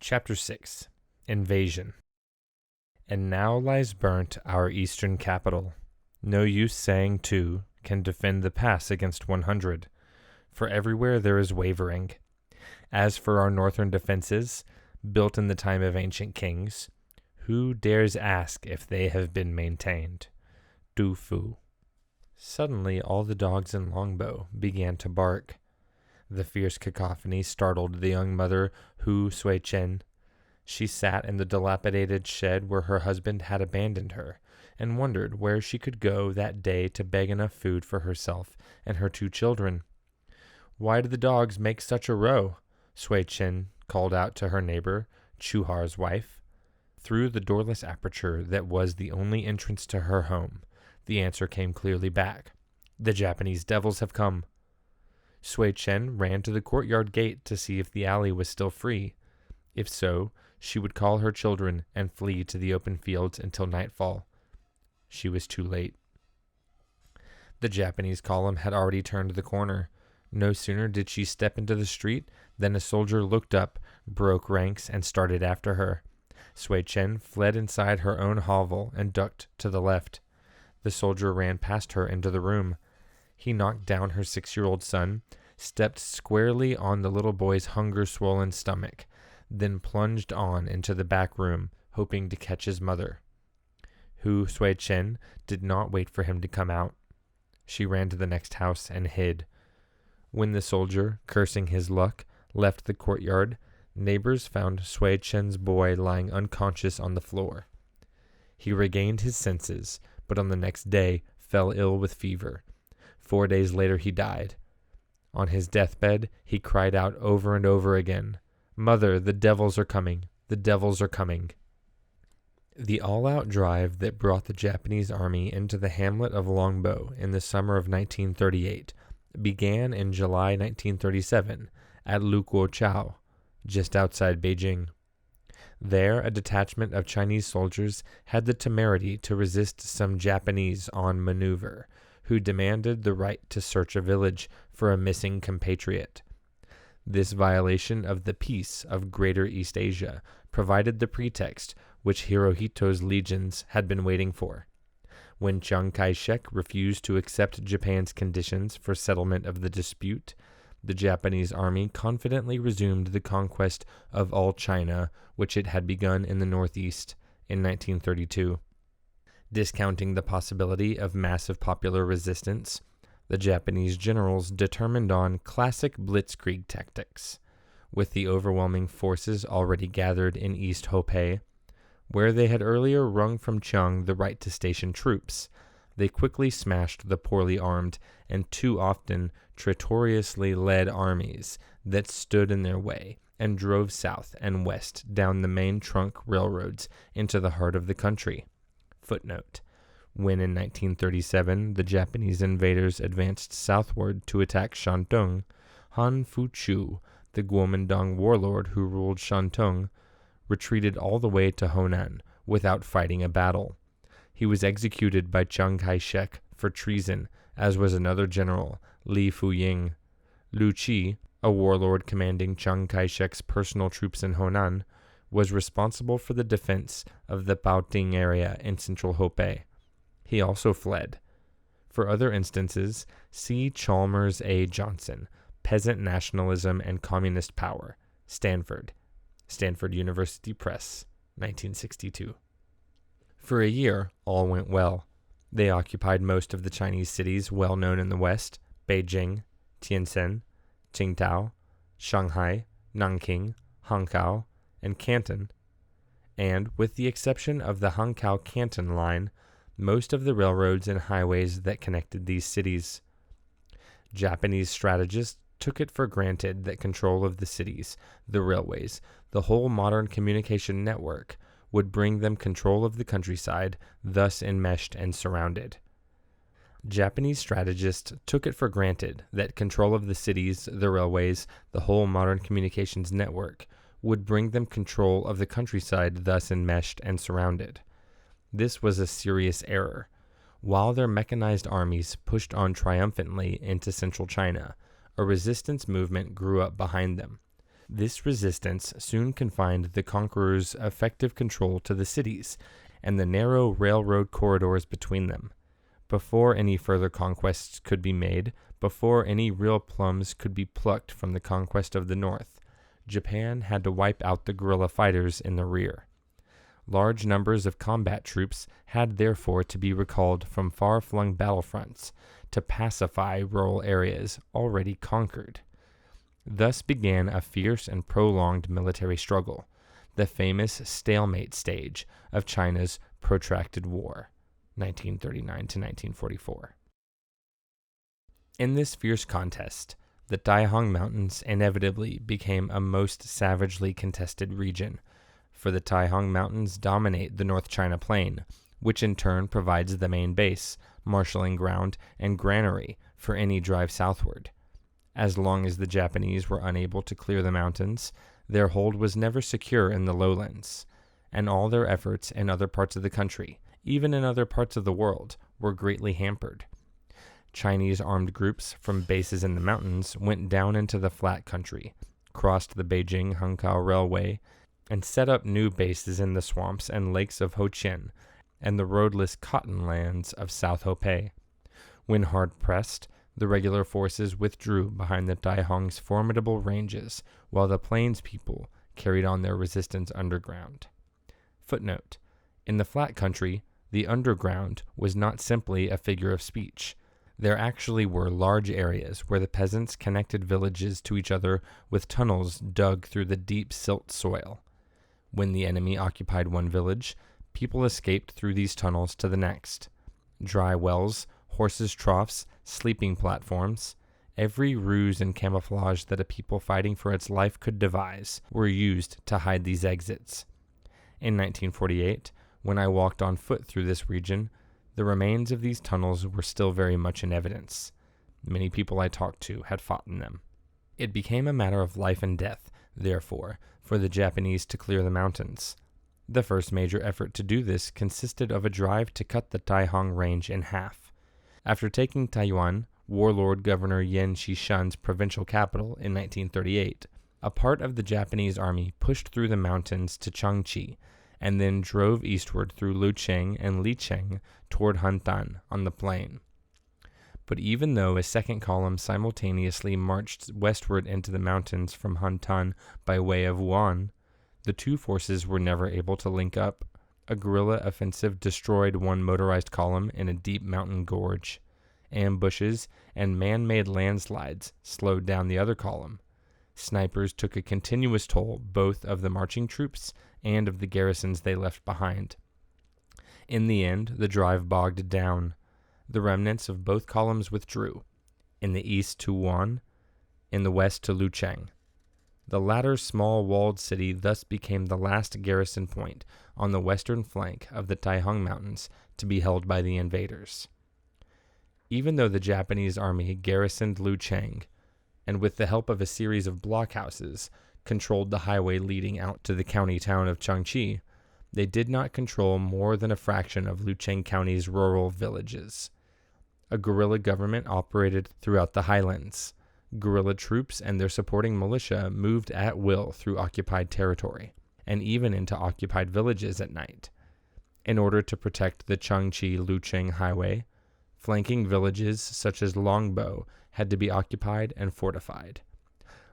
Chapter 6 Invasion. And now lies burnt our eastern capital. No use saying two can defend the pass against 100, for everywhere there is wavering. As for our northern defenses, built in the time of ancient kings, who dares ask if they have been maintained? Du fu. Suddenly all the dogs in Longbow began to bark. The fierce cacophony startled the young mother Hu Sui-chen. She sat in the dilapidated shed where her husband had abandoned her, and wondered where she could go that day to beg enough food for herself and her 2 children. "Why do the dogs make such a row?" Sui-chen called out to her neighbor, Chuhar's wife. Through the doorless aperture that was the only entrance to her home, the answer came clearly back. "The Japanese devils have come." Sui-chen ran to the courtyard gate to see if the alley was still free. If so, she would call her children and flee to the open fields until nightfall. She was too late. The Japanese column had already turned the corner. No sooner did she step into the street than a soldier looked up, broke ranks, and started after her. Sui-chen fled inside her own hovel and ducked to the left. The soldier ran past her into the room. He knocked down her 6-year-old son, stepped squarely on the little boy's hunger-swollen stomach, then plunged on into the back room, hoping to catch his mother. Hu Sui-chen did not wait for him to come out. She ran to the next house and hid. When the soldier, cursing his luck, left the courtyard, neighbors found Sui-chen's boy lying unconscious on the floor. He regained his senses, but on the next day fell ill with fever. 4 days later he died. On his deathbed, he cried out over and over again, "Mother, the devils are coming! The devils are coming!" The all-out drive that brought the Japanese army into the hamlet of Longbow in the summer of 1938 began in July 1937 at Luguochao, just outside Beijing. There, a detachment of Chinese soldiers had the temerity to resist some Japanese on maneuver, who demanded the right to search a village for a missing compatriot. This violation of the peace of Greater East Asia provided the pretext which Hirohito's legions had been waiting for. When Chiang Kai-shek refused to accept Japan's conditions for settlement of the dispute, the Japanese army confidently resumed the conquest of all China, which it had begun in the northeast in 1932. Discounting the possibility of massive popular resistance, the Japanese generals determined on classic blitzkrieg tactics. With the overwhelming forces already gathered in East Hopei, where they had earlier wrung from Chiang the right to station troops, they quickly smashed the poorly armed and too often traitorously led armies that stood in their way and drove south and west down the main trunk railroads into the heart of the country. Footnote: when in 1937 the Japanese invaders advanced southward to attack Shantung, Han Fu-chu, the Kuomintang warlord who ruled Shantung, retreated all the way to Honan without fighting a battle. He was executed by Chiang Kai-shek for treason, as was another general, Li Fuying. Lu Chi, a warlord commanding Chiang Kai-shek's personal troops in Honan, was responsible for the defense of the Baoting area in central Hopei. He also fled. For other instances, see Chalmers A. Johnson, Peasant Nationalism and Communist Power, Stanford University Press, 1962. For a year, all went well. They occupied most of the Chinese cities well known in the West: Beijing, Tientsin, Qingdao, Shanghai, Nanking, Hankow, and Canton, and, with the exception of the Hankow-Canton line, most of the railroads and highways that connected these cities. Japanese strategists took it for granted that control of the cities, the railways, the whole modern communication network would bring them control of the countryside, thus enmeshed and surrounded. Japanese strategists took it for granted that control of the cities, the railways, the whole modern communications network would bring them control of the countryside, thus enmeshed and surrounded. This was a serious error. While their mechanized armies pushed on triumphantly into central China, a resistance movement grew up behind them. This resistance soon confined the conquerors' effective control to the cities and the narrow railroad corridors between them. Before any further conquests could be made, before any real plums could be plucked from the conquest of the North, Japan had to wipe out the guerrilla fighters in the rear. Large numbers of combat troops had therefore to be recalled from far-flung battlefronts to pacify rural areas already conquered. Thus began a fierce and prolonged military struggle, the famous stalemate stage of China's protracted war, 1939 to 1944. In this fierce contest, the Taihang Mountains inevitably became a most savagely contested region, for the Taihang Mountains dominate the North China Plain, which in turn provides the main base, marshalling ground, and granary for any drive southward. As long as the Japanese were unable to clear the mountains, their hold was never secure in the lowlands, and all their efforts in other parts of the country, even in other parts of the world, were greatly hampered. Chinese armed groups from bases in the mountains went down into the flat country, crossed the Beijing-Hankow Railway, and set up new bases in the swamps and lakes of Hochien and the roadless cotton lands of South Hopei. When hard pressed, the regular forces withdrew behind the Taihang's formidable ranges, while the plains people carried on their resistance underground. Footnote: in the flat country, the underground was not simply a figure of speech. There actually were large areas where the peasants connected villages to each other with tunnels dug through the deep silt soil. When the enemy occupied one village, people escaped through these tunnels to the next. Dry wells, horses' troughs, sleeping platforms, every ruse and camouflage that a people fighting for its life could devise were used to hide these exits. In 1948, when I walked on foot through this region, the remains of these tunnels were still very much in evidence. Many people I talked to had fought in them. It became a matter of life and death, therefore, for the Japanese to clear the mountains. The first major effort to do this consisted of a drive to cut the Taihang Range in half. After taking Taiyuan, warlord Governor Yen Shishan's provincial capital in 1938, a part of the Japanese army pushed through the mountains to Changchi, and then drove eastward through Lucheng and Licheng toward Hantan on the plain. But even though a second column simultaneously marched westward into the mountains from Hantan by way of Wuhan, the two forces were never able to link up. A guerrilla offensive destroyed one motorized column in a deep mountain gorge. Ambushes and man-made landslides slowed down the other column. Snipers took a continuous toll both of the marching troops and of the garrisons they left behind. In the end, the drive bogged down. The remnants of both columns withdrew, in the east to Wuhan, in the west to Lucheng. The latter small walled city thus became the last garrison point on the western flank of the Taihang Mountains to be held by the invaders. Even though the Japanese army garrisoned Lucheng, and with the help of a series of blockhouses, controlled the highway leading out to the county town of Changchi, they did not control more than a fraction of Lucheng County's rural villages. A guerrilla government operated throughout the highlands. Guerrilla troops and their supporting militia moved at will through occupied territory, and even into occupied villages at night. In order to protect the Changchi-Lucheng highway, flanking villages such as Longbo had to be occupied and fortified.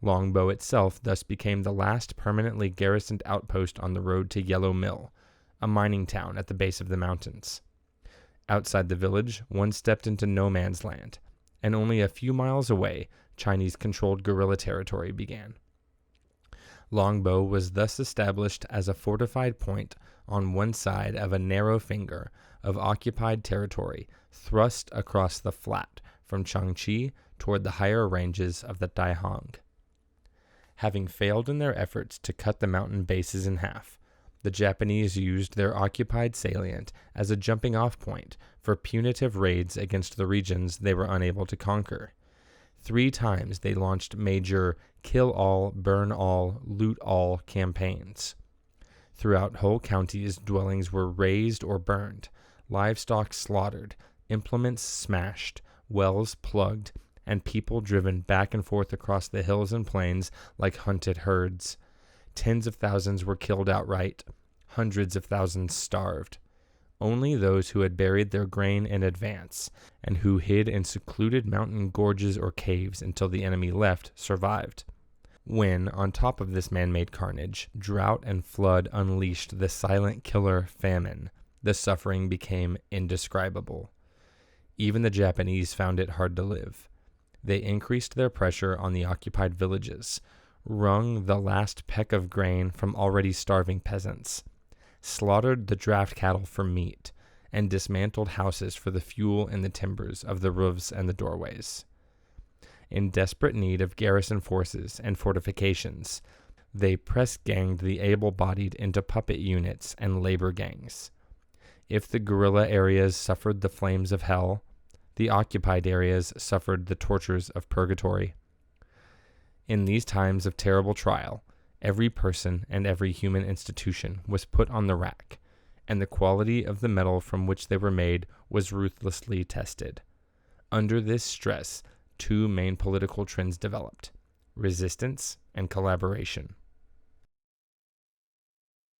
Longbo itself thus became the last permanently garrisoned outpost on the road to Yellow Mill, a mining town at the base of the mountains. Outside the village, one stepped into no man's land, and only a few miles away, Chinese-controlled guerrilla territory began. Longbo was thus established as a fortified point on one side of a narrow finger of occupied territory thrust across the flat from Changchi toward the higher ranges of the Taihang. Having failed in their efforts to cut the mountain bases in half, the Japanese used their occupied salient as a jumping-off point for punitive raids against the regions they were unable to conquer. 3 times they launched major kill-all, burn-all, loot-all campaigns. Throughout whole counties, dwellings were razed or burned, livestock slaughtered, implements smashed, wells plugged, and people driven back and forth across the hills and plains like hunted herds. Tens of thousands were killed outright. Hundreds of thousands starved. Only those who had buried their grain in advance, and who hid in secluded mountain gorges or caves until the enemy left, survived. When, on top of this man-made carnage, drought and flood unleashed the silent killer famine, the suffering became indescribable. Even the Japanese found it hard to live. They increased their pressure on the occupied villages, wrung the last peck of grain from already starving peasants, slaughtered the draft cattle for meat, and dismantled houses for the fuel and the timbers of the roofs and the doorways. In desperate need of garrison forces and fortifications, they press-ganged the able-bodied into puppet units and labor gangs. If the guerrilla areas suffered the flames of hell, the occupied areas suffered the tortures of purgatory. In these times of terrible trial, every person and every human institution was put on the rack, and the quality of the metal from which they were made was ruthlessly tested. Under this stress, two main political trends developed: resistance and collaboration.